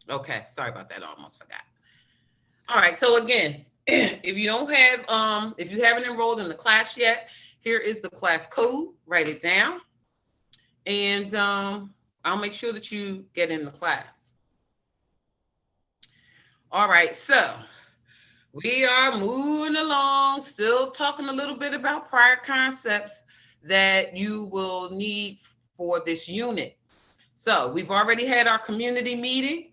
Okay, sorry about that. I almost forgot. All right, so again, if you don't have, if you haven't enrolled in the class yet, here is the class code. Write it down, and I'll make sure that you get in the class. All right, so we are moving along, still talking a little bit about prior concepts that you will need for this unit. So we've already had our community meeting.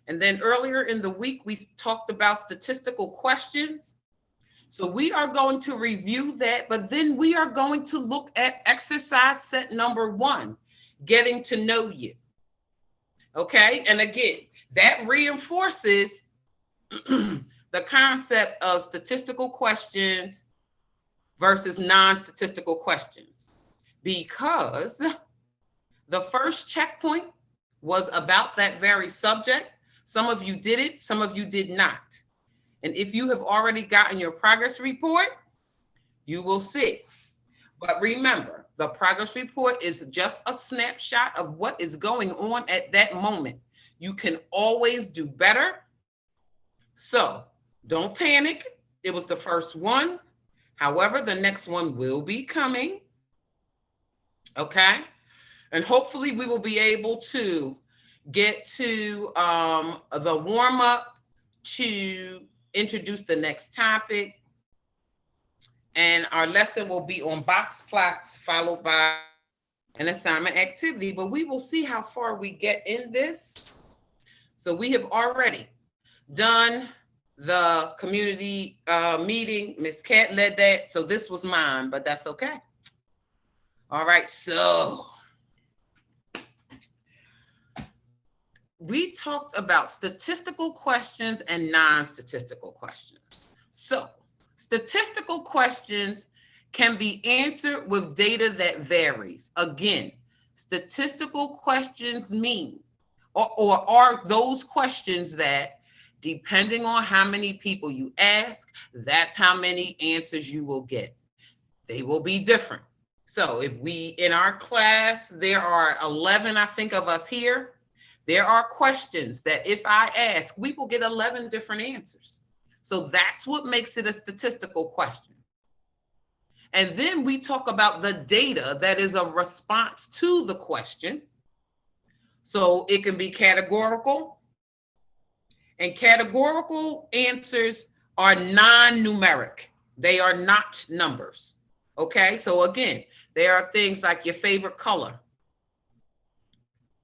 And then earlier in the week, we talked about statistical questions. So we are going to review that, but then we are going to look at exercise set number 1, getting to know you. Okay, and again, that reinforces the concept of statistical questions versus non-statistical questions, because the first checkpoint was about that very subject. Some of you did it, some of you did not. And if you have already gotten your progress report, you will see. But remember, the progress report is just a snapshot of what is going on at that moment. You can always do better. So don't panic. It was the first one. However, the next one will be coming. Okay. And hopefully we will be able to get to the warm up to introduce the next topic. And our lesson will be on box plots, followed by an assignment activity. But we will see how far we get in this. So we have already done the community meeting. Miss Cat led that. So this was mine, but that's okay. All right, so we talked about statistical questions and non-statistical questions. So statistical questions can be answered with data that varies. Again, statistical questions mean, or are those questions that, depending on how many people you ask, that's how many answers you will get. They will be different. So if we, in our class, there are 11, I think, of us here, there are questions that if I ask, we will get 11 different answers. So that's what makes it a statistical question. And then we talk about the data that is a response to the question. So it can be categorical, and categorical answers are non-numeric. They are not numbers. Okay, so again, there are things like your favorite color,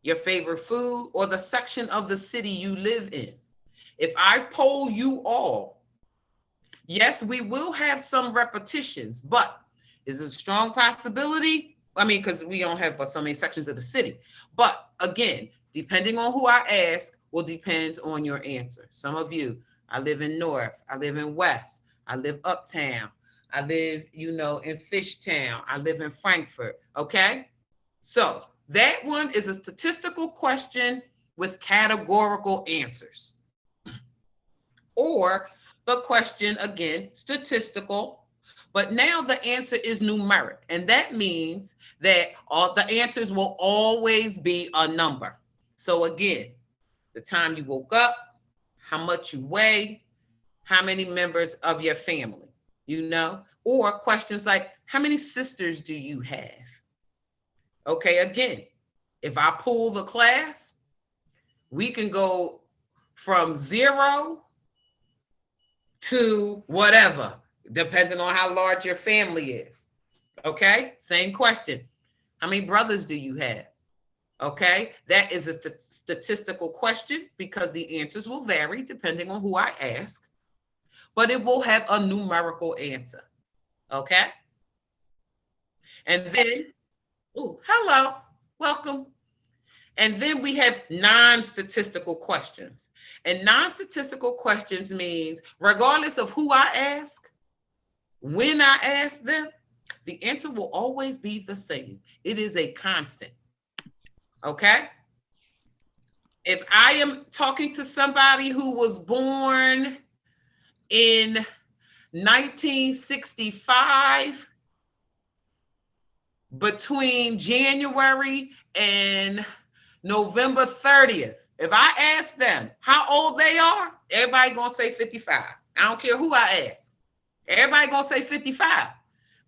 your favorite food, or the section of the city you live in. If I poll you all, yes, we will have some repetitions, but is it a strong possibility? I mean, because we don't have but so many sections of the city. But again, depending on who I ask will depend on your answer. Some of you, I live in North, I live in West, I live uptown, I live, you know, in Fishtown, I live in Frankfurt, okay? So that one is a statistical question with categorical answers. Or the question, again, statistical, but now the answer is numeric. And that means that all the answers will always be a number. So again, the time you woke up, how much you weigh, how many members of your family, you know, or questions like, how many sisters do you have? Okay, again, if I pull the class, we can go from 0 to whatever, depending on how large your family is. Okay, same question. How many brothers do you have? Okay, that is a statistical question because the answers will vary depending on who I ask, but it will have a numerical answer. Okay, and then, oh, hello, welcome. And then we have non-statistical questions. And non-statistical questions means regardless of who I ask, when I ask them, the answer will always be the same. It is a constant. Okay? If I am talking to somebody who was born in 1965, between January and November 30th, If I ask them how old they are, everybody gonna say 55. I don't care who I ask. Everybody gonna say 55.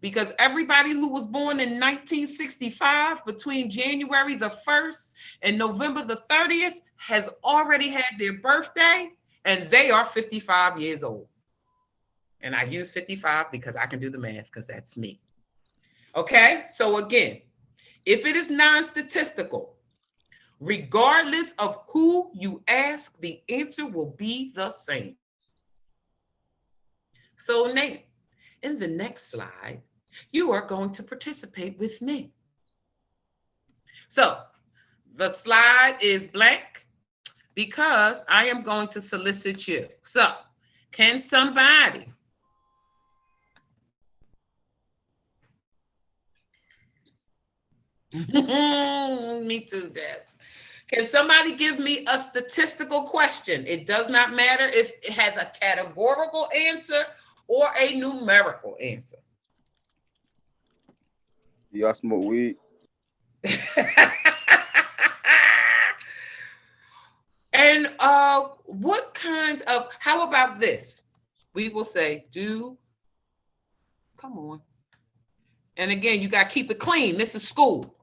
Because everybody who was born in 1965 between January the 1st and November the 30th has already had their birthday, and they are 55 years old. And I use 55 because I can do the math, because that's me. Okay, so again, if it is non-statistical, regardless of who you ask, the answer will be the same. So now, in the next slide, you are going to participate with me. So the slide is blank because I am going to solicit you. So can somebody me too, Des. Can somebody give me a statistical question? It does not matter if it has a categorical answer or a numerical answer. Y'all smoke weed? And what kind of, how about this? We will say, come on. And again, you got to keep it clean. This is school.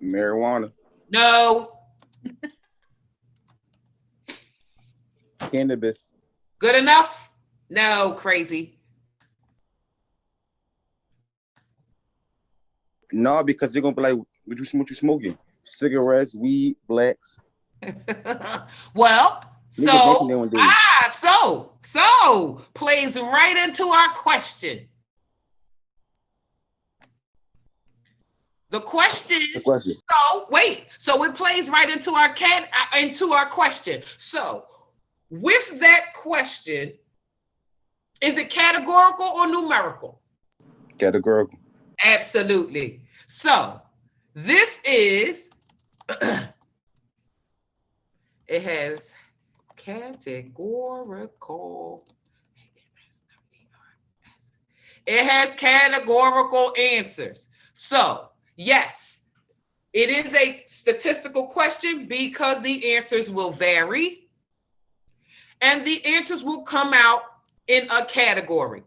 Marijuana. No. Cannabis. Good enough? No, crazy. No, because they're gonna be like, what you smoking? Cigarettes, weed, blacks. Well, Niggas so plays right into our question. The question. So it plays right into our question. So with that question, is it categorical or numerical? Categorical. Absolutely. So this is it has categorical. It has categorical answers. So yes, it is a statistical question because the answers will vary and the answers will come out in a category.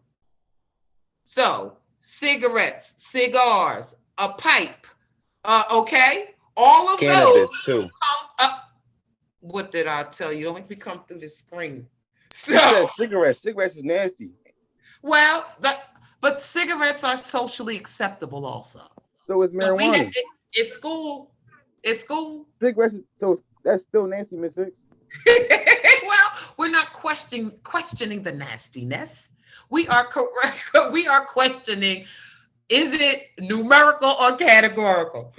So cigarettes, cigars, a pipe, okay? All of Cannabis those too. What did I tell you? Don't make me come through the screen. So cigarettes is nasty. Well, but cigarettes are socially acceptable also. So is marijuana. It's school. Cigarettes, so that's still nasty, Miss Six. Well, we're not questioning the nastiness. We are correct. We are questioning, is it numerical or categorical?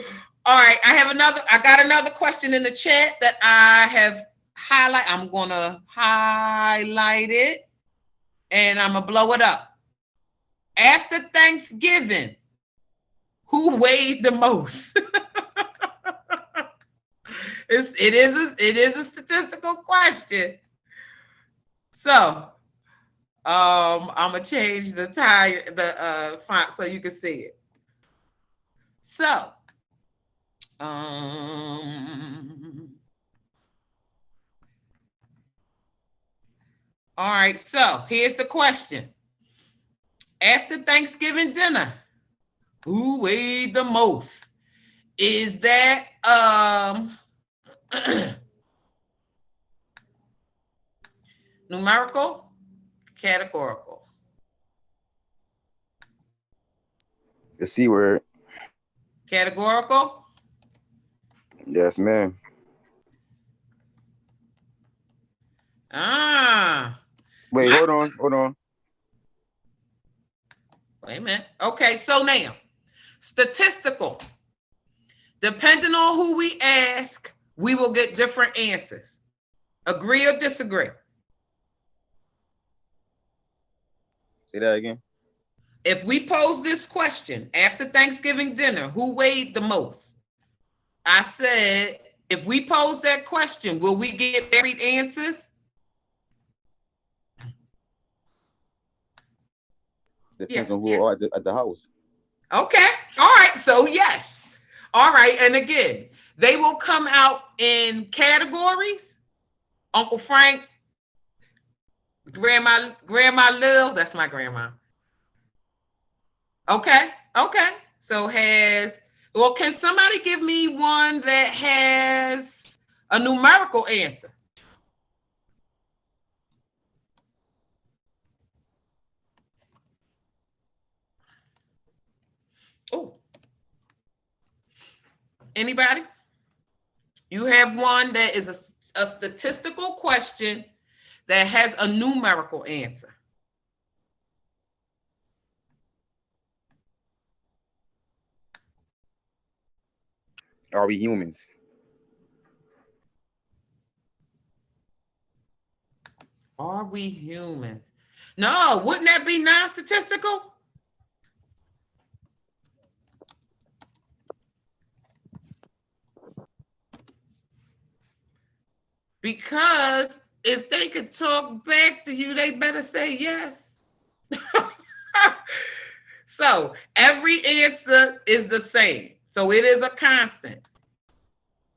All right, I got another question in the chat that I have highlighted. I'm gonna highlight it and I'm gonna blow it up. After Thanksgiving, who weighed the most? It is a statistical question. So I'm gonna change the font so you can see it. So all right, so here's the question. After Thanksgiving dinner, who weighed the most? Is that numerical, categorical? The C word. Categorical? Yes, ma'am. Wait, hold on. Wait a minute. Okay, so now, statistical. Depending on who we ask, we will get different answers. Agree or disagree? Say that again. If we pose this question, after Thanksgiving dinner, who weighed the most? I said, if we pose that question, will we get varied answers? Depends on who are at the house. Okay. All right. So yes. All right. And again, They will come out in categories. Uncle Frank, Grandma Lil, that's my grandma. Okay, okay. So can somebody give me one that has a numerical answer? Oh, anybody? You have one that is a statistical question that has a numerical answer. Are we humans? Are we humans? No, wouldn't that be non-statistical? Because if they could talk back to you, they better say yes. So every answer is the same. So it is a constant.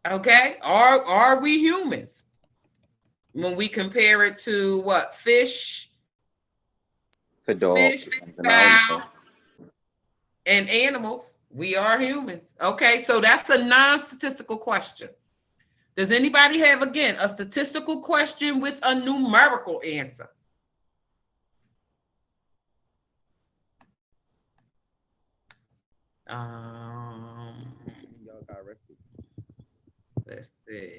Okay? Are we humans? When we compare it to what? Fish, To dogs or something. I don't fowl, know. and animals. We are humans. Okay, so that's a non-statistical question. Does anybody have, again, a statistical question with a numerical answer? Let's see.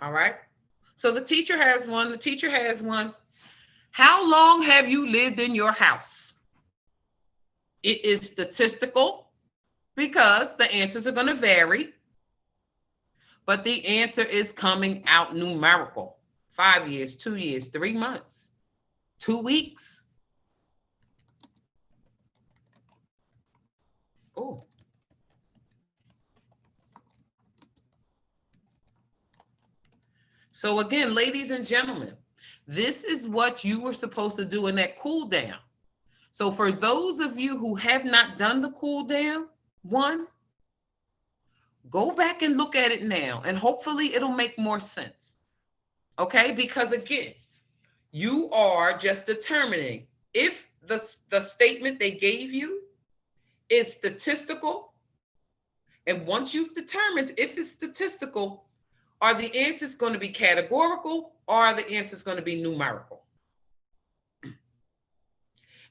All right. So the teacher has one. The teacher has one. How long have you lived in your house? It is statistical because the answers are going to vary, but the answer is coming out numerical. 5 years, 2 years, 3 months, 2 weeks. Oh. So again, ladies and gentlemen, this is what you were supposed to do in that cool down. So for those of you who have not done the cool down one, go back and look at it now, and hopefully it'll make more sense. Okay, because again, you are just determining if the statement they gave you is statistical. And once you've determined if it's statistical, are the answers going to be categorical or are the answers going to be numerical?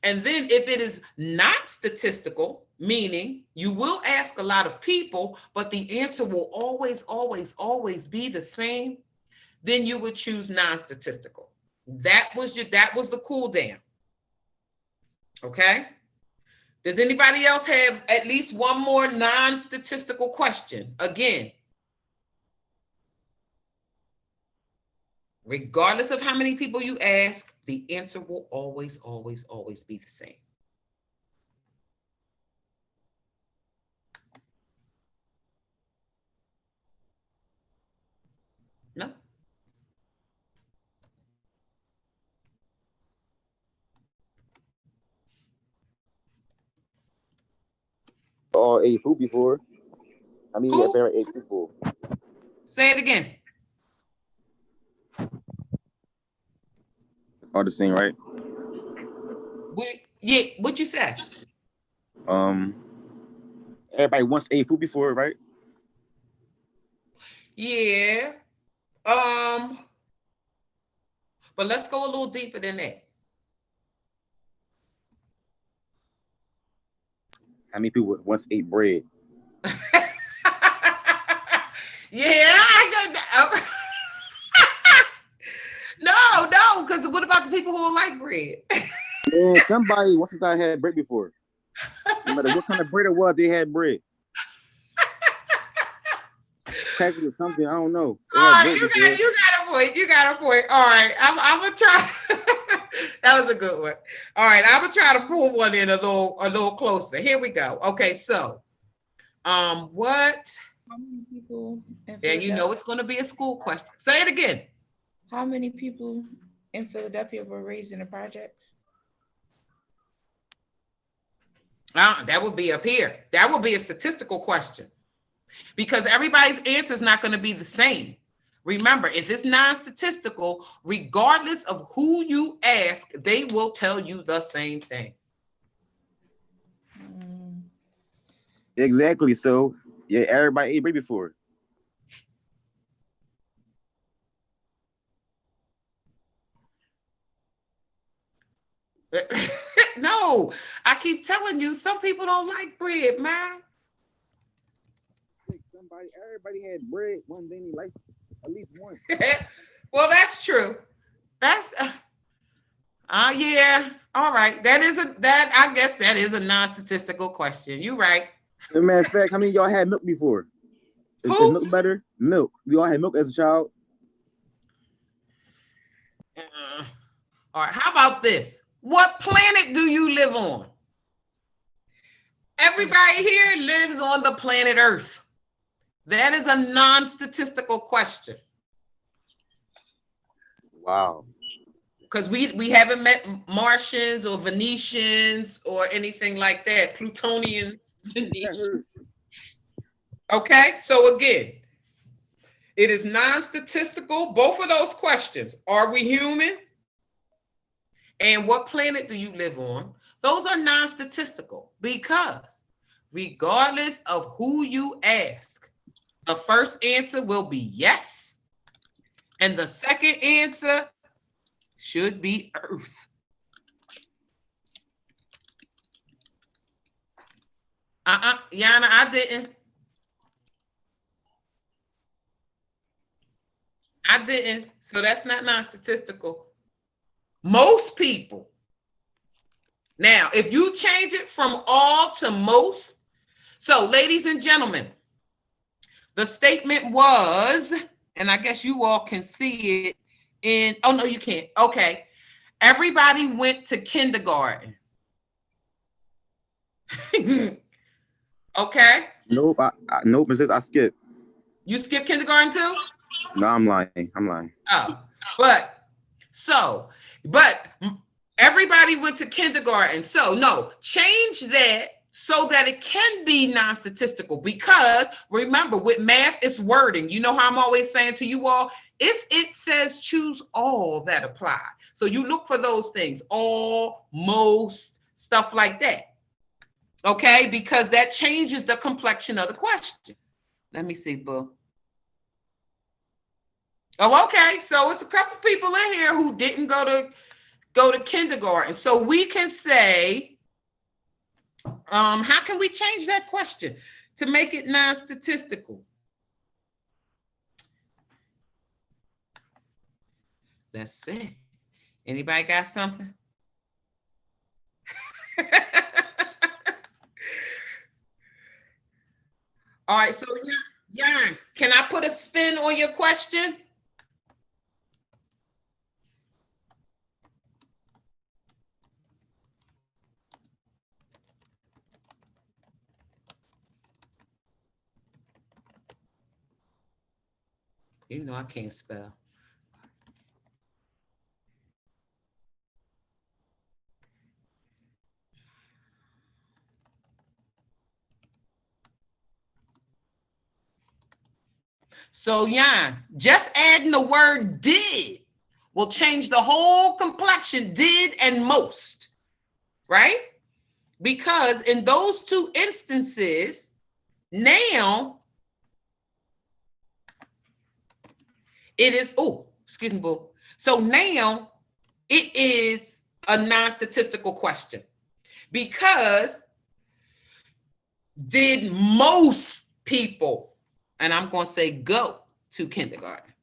And then if it is not statistical, meaning you will ask a lot of people, but the answer will always be the same, then you would choose non-statistical. That was the cool down. Okay? Does anybody else have at least one more non-statistical question? Again, regardless of how many people you ask, the answer will always be the same. No? Ate food before. I mean, Who? yeah, parent ate food before. Say it again. It's hard to sing, right? What you said? Everybody once ate food before, right? Yeah. But let's go a little deeper than that. How many people once ate bread? Yeah, I got that. No, because what about the people who like bread? Man, somebody once a time had bread before. No matter what kind of bread it was, they had bread. Crackers or something, I don't know. All right, you got a point. You got a point. All right, I'm gonna try. That was a good one. All right, I'm gonna try to pull one in a little closer. Here we go. Okay, so What? How many people in And you know Philadelphia? it's going to be a school question. Say it again. How many people in Philadelphia were raised in the projects? That would be up here. That would be a statistical question because everybody's answer is not going to be the same. Remember, if it's non-statistical, regardless of who you ask, they will tell you the same thing. Exactly. So yeah, everybody ate bread before. No, I keep telling you, some people don't like bread, man. Everybody had bread one day in their life, at least once. Well, that's true. That's yeah. All right. I guess that is a non-statistical question. You right. As a matter of fact, how many of y'all had milk before? Is Who? milk better? Milk. We all had milk as a child. Uh, all right. How about this? What planet do you live on? Everybody here lives on the planet Earth. That is a non-statistical question. Wow. Because we haven't met Martians or Venetians or anything like that. Plutonians. Okay, so again, it is non-statistical. Both of those questions. Are we human? And what planet do you live on? Those are non-statistical because regardless of who you ask, the first answer will be yes. And the second answer should be Earth. Yana, I didn't. So that's not non-statistical. Most people. Now, if you change it from all to most, so ladies and gentlemen, the statement was, and I guess you all can see it in, oh no, you can't. Okay. Everybody went to kindergarten. Okay. Nope. Nope. It says I skipped. You skipped kindergarten too? No, I'm lying. I'm lying. Oh, but everybody went to kindergarten. So no, change that so that it can be non-statistical because remember with math, it's wording. You know how I'm always saying to you all, if it says choose all that apply. So you look for those things, all, most, stuff like that. Okay, because that changes the complexion of the question. Let me see, boo. Oh, okay. So it's a couple people in here who didn't go to kindergarten. So we can say, how can we change that question to make it non-statistical? Let's see. Anybody got something? All right. So yeah, can I put a spin on your question? You know I can't spell. So yeah, just adding the word did will change the whole complexion, did and most, right? Because in those two instances, now it is, oh, excuse me, boo. So now it is a non-statistical question because did most people, and I'm going to say go to kindergarten?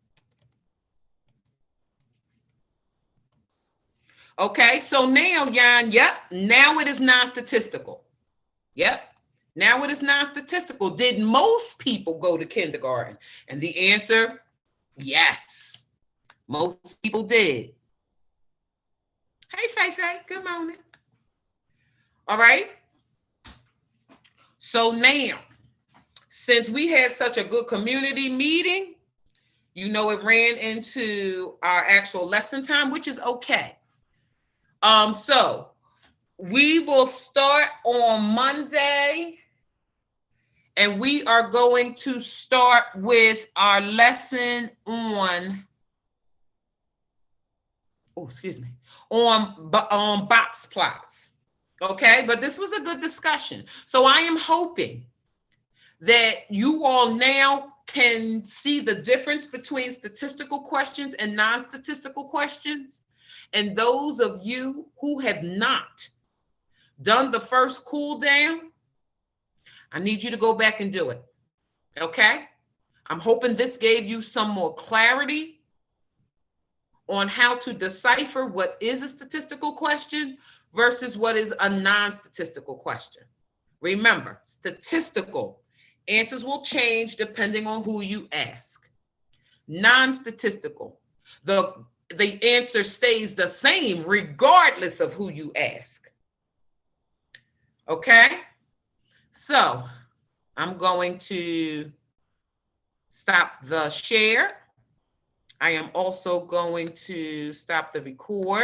Okay, so now, Jan, yep, now it is non-statistical. Yep, now it is non-statistical. Did most people go to kindergarten? And the answer, yes, most people did. Hey, Faye, good morning. All right. So now, since we had such a good community meeting, you know, it ran into our actual lesson time, which is okay. So we will start on Monday, and we are going to start with our lesson on, on box plots. Okay, but this was a good discussion. So I am hoping that you all now can see the difference between statistical questions and non-statistical questions. And those of you who have not done the first cool down, I need you to go back and do it. Okay? I'm hoping this gave you some more clarity on how to decipher what is a statistical question versus what is a non-statistical question. Remember, statistical answers will change depending on who you ask. Non-statistical, the answer stays the same regardless of who you ask. Okay? So I'm going to stop the share. I am also going to stop the record.